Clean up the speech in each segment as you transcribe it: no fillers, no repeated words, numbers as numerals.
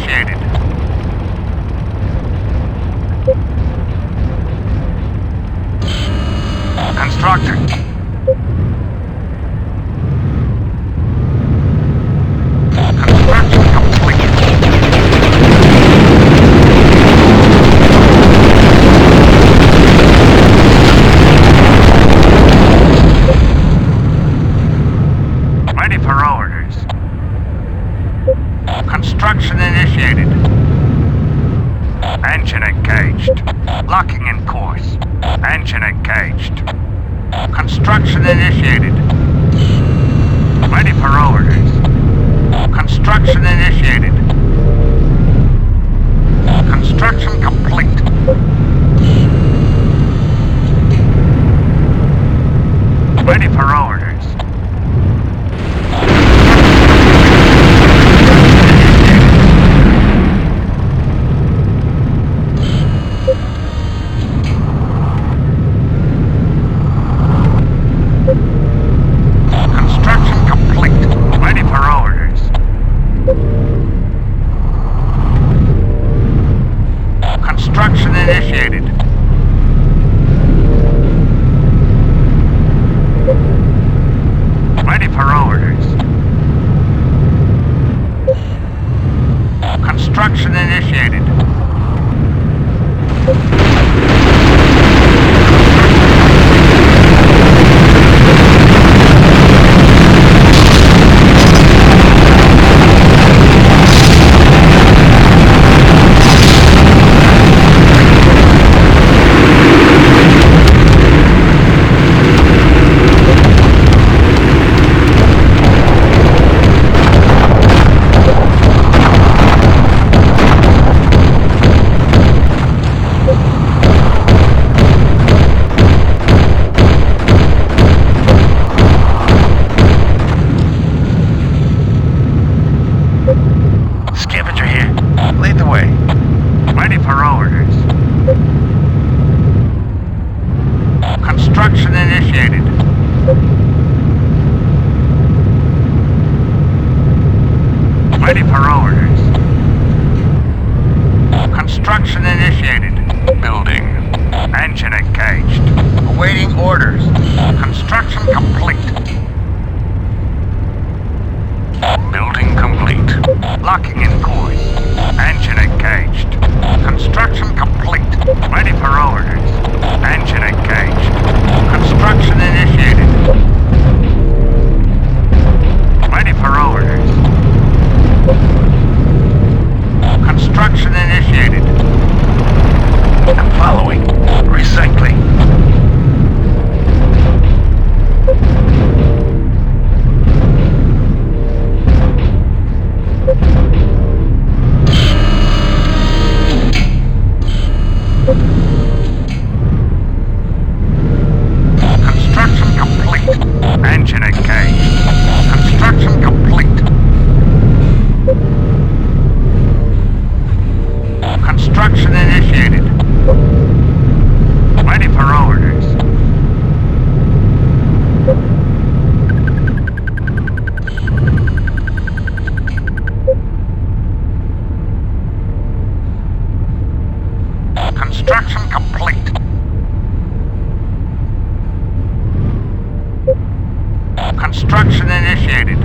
initiated. Constructor. Construction complete. Ready for orders. Construction initiated. Engine engaged. Locking in course. Engine engaged. Construction initiated. Ready for orders. Construction initiated. Construction complete. Ready for orders. Construction complete. Ready for orders. Construction initiated. Ready for orders. Construction initiated. Scavenger here. Lead the way. Ready for orders. Construction initiated. Ready for orders. Construction initiated. Building. Engine engaged. Awaiting orders. Construction complete. Building complete. Locking in course. Engine engaged. Construction complete. Ready for orders. Engine engaged. Construction initiated. Ready for orders. Construction initiated. I'm following. Recycling. Construction complete. Engine engaged. Construction complete. Construction initiated. Ready for orders. Construction complete. Construction initiated.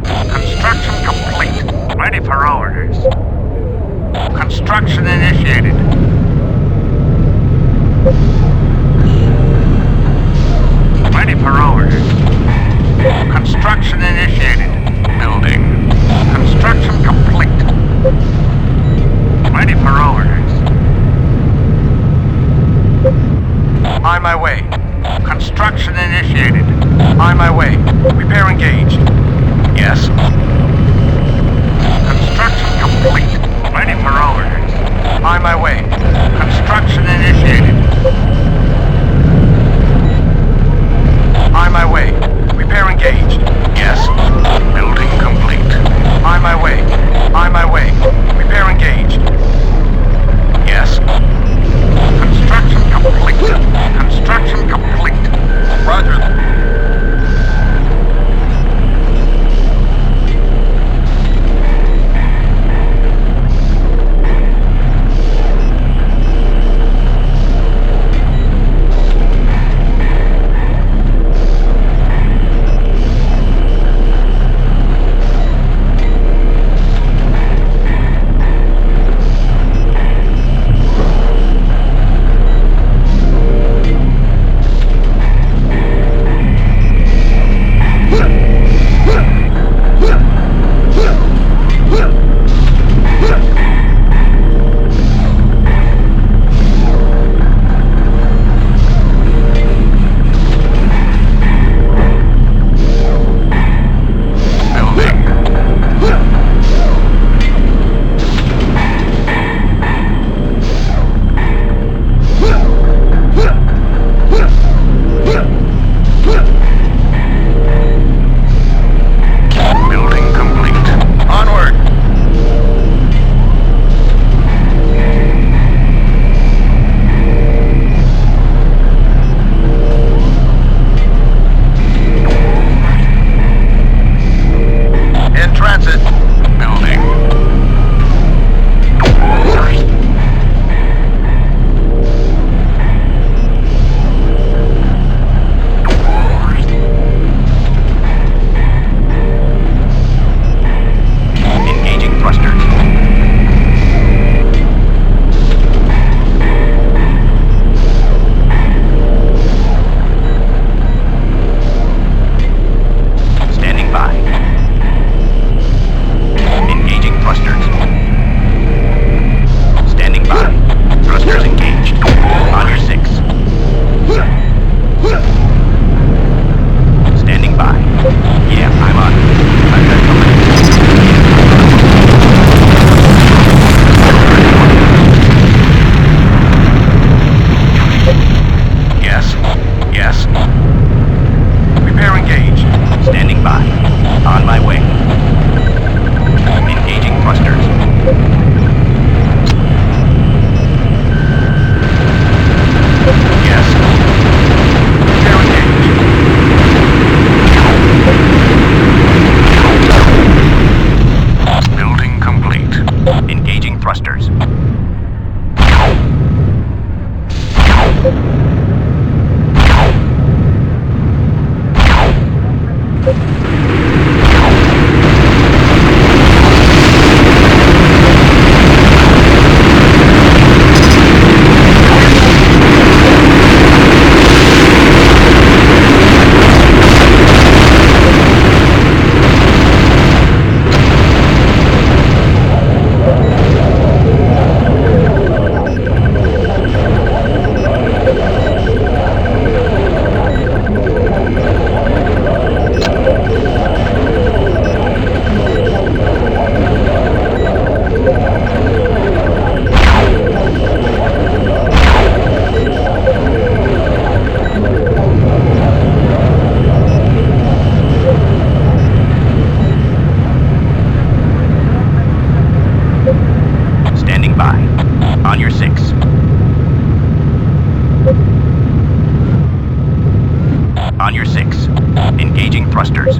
Construction complete. Ready for orders. Construction initiated. Ready for orders. Construction initiated. Building. Construction complete. Ready for orders. On my way. Construction initiated. On my way. Repair engaged. Yes. Construction complete. Ready for orders. On my way. Construction initiated. On my way. Repair engaged. Yes. by. On my way. Engaging thrusters. Yes. They're engaged. Building complete. Engaging thrusters. On your 6. On your 6. Engaging thrusters.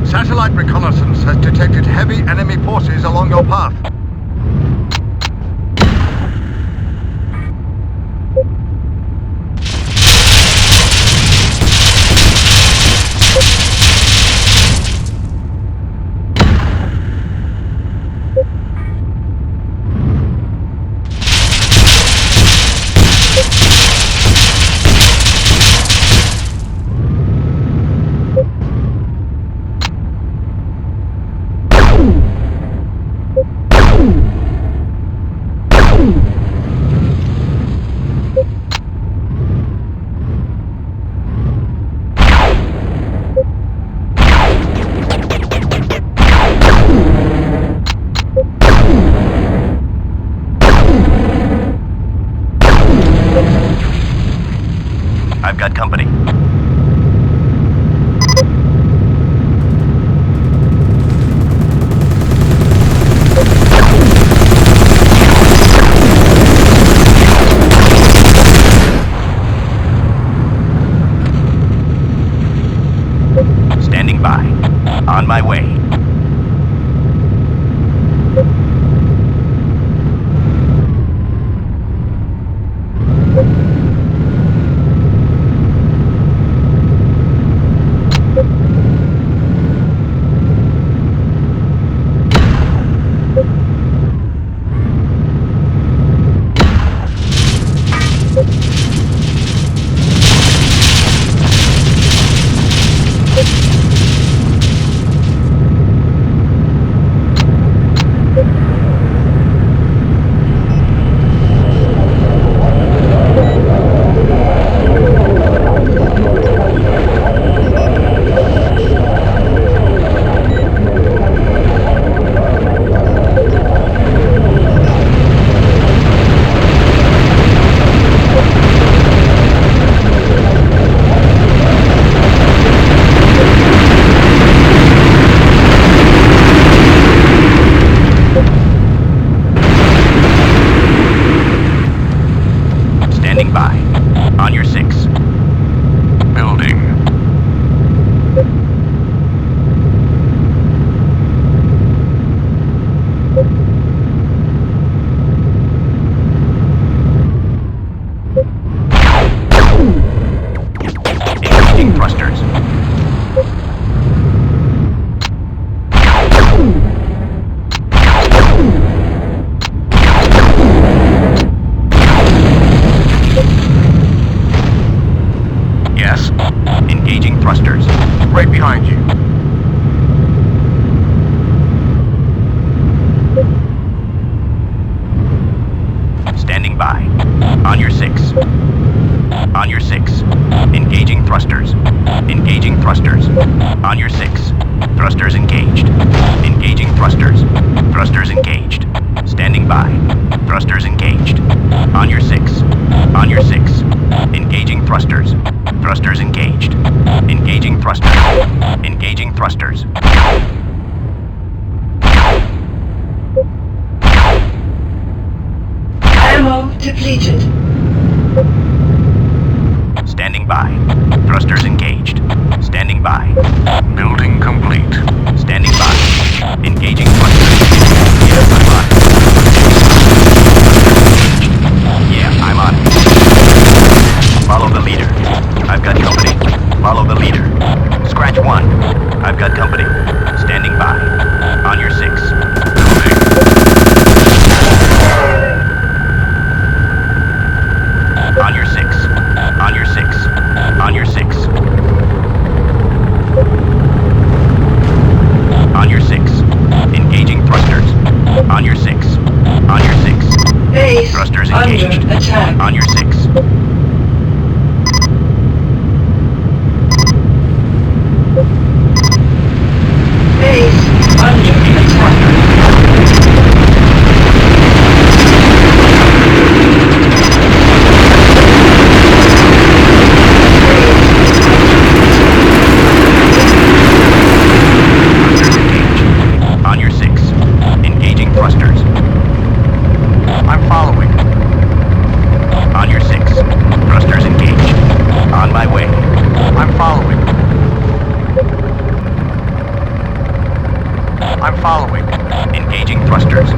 Satellite reconnaissance has detected heavy enemy forces along your path. I've got company. Standing by. On my way. Standing by. On your 6. Building. Engaging thrusters. Yes. Engaging thrusters. Right behind you. Standing by. On your 6. On your 6. Engaging thrusters. Engaging thrusters. On your 6. Thrusters engaged. Engaging thrusters. Thrusters engaged. Standing by. Thrusters engaged. On your 6. On your 6. Thrusters engaged. Engaging thrusters. Engaging thrusters. Ammo depleted. Standing by. Thrusters engaged. Standing by. Building complete. Standing by. Engaging thrusters. Yes, I'm on it. Yeah, I'm on it. Follow the leader. I've got company. Follow the leader. Scratch one. I've got company. Standing by. On your six. On your six. On your six. On your six. On your six. Engaging thrusters. On your six. On your six. Base Thrusters under engaged. attack. On your six. Base under attack. Thrusters engaged. On your six. Engaging thrusters. I'm following. On your six. Thrusters engaged. On my way. I'm following. I'm following. Engaging thrusters.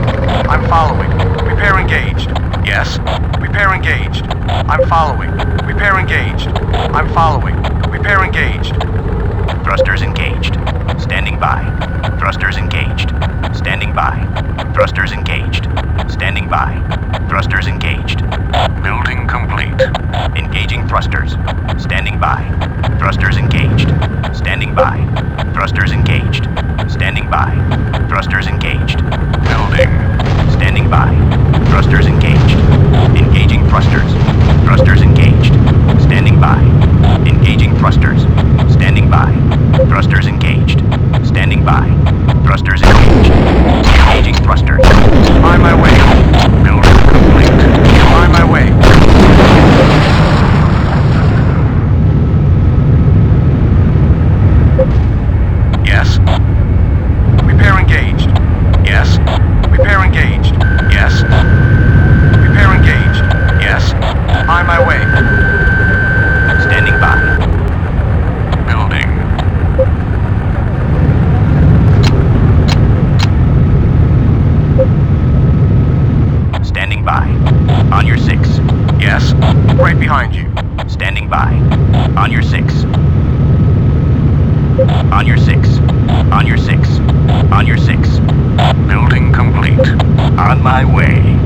I'm following. Repair engaged. Yes. Repair engaged. I'm following. Repair engaged. I'm following. Repair engaged. Thrusters engaged. Standing by. Thrusters engaged. Standing by. Thrusters engaged. Standing by. Thrusters engaged. Building complete. Engaging thrusters. Standing by. Thrusters engaged. Standing by. Thrusters engaged. Standing by. Thrusters engaged. Building. Standing by. Thrusters engaged. Engaging thrusters. Thrusters engaged. Standing by. Engaging thrusters. Standing by. Thrusters engaged. Standing by. Thrusters engaged. Engaging thrusters. On my way. Building complete. On my way. Yes. Repair engaged. Yes. Repair engaged. Yes. Repair engaged. Yes. On my way. Standing by. Building. Standing by. On your six. Yes. Right behind you. Standing by. On your six. On your six. On your six. On your six. Building complete. On my way.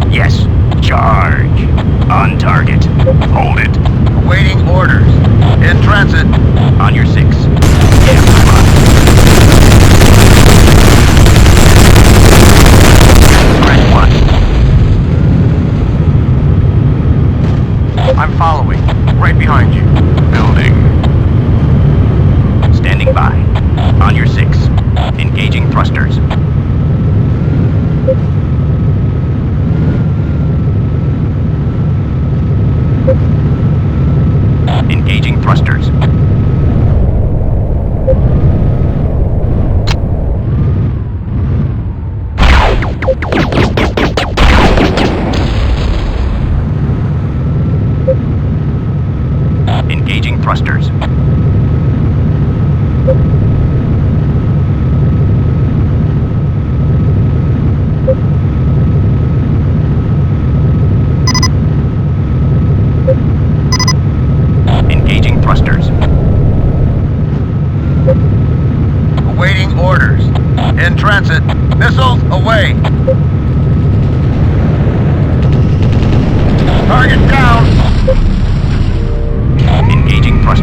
Yes. Charge. On target. Hold it. Awaiting orders. In transit. On your six. Yeah, I'm on. Scratch one. I'm following. Right behind you. Building. Standing by. On your six. Engaging thrusters. Engaging thrusters. Engaging thrusters. Engaging thrusters. Awaiting orders. In transit. Missiles away. Target down. Engaging thrusters.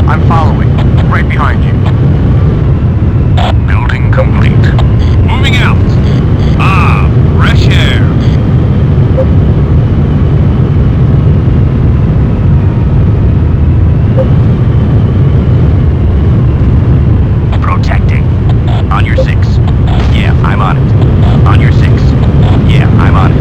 I'm following. Right behind you. Building complete. Moving out. Ah, fresh air. Protecting. On your 6. Yeah, I'm on it. On your 6. Yeah, I'm on it.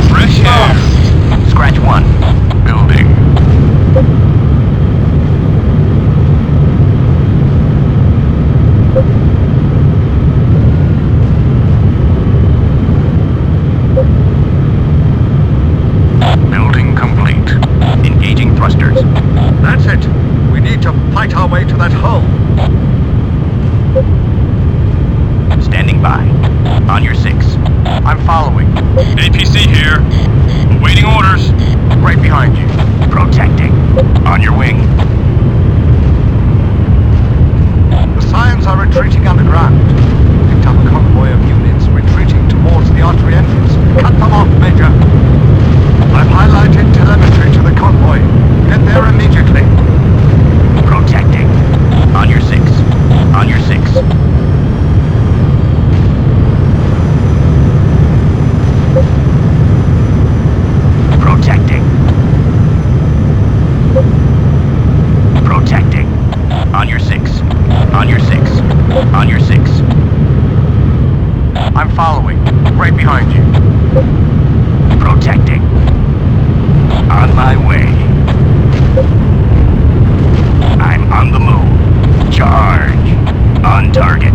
Fresh air. Scratch 1. Building. Building complete. Engaging thrusters. That's it. We need to fight our way to that hole. Standing by. On your 6. I'm following. APC here. Awaiting orders. Right behind you. Protecting. On your wing. The Scions are retreating underground. Picked up a convoy of units retreating towards the artery entrance. Cut them off, Major. I've highlighted telemetry to the convoy. Get there immediately. Protecting. On your 6. On your 6. Protecting. Protecting. On your 6. On your 6. On your 6. I'm following. Right behind you. Protecting. On my way. I'm on the move. Charge. On target.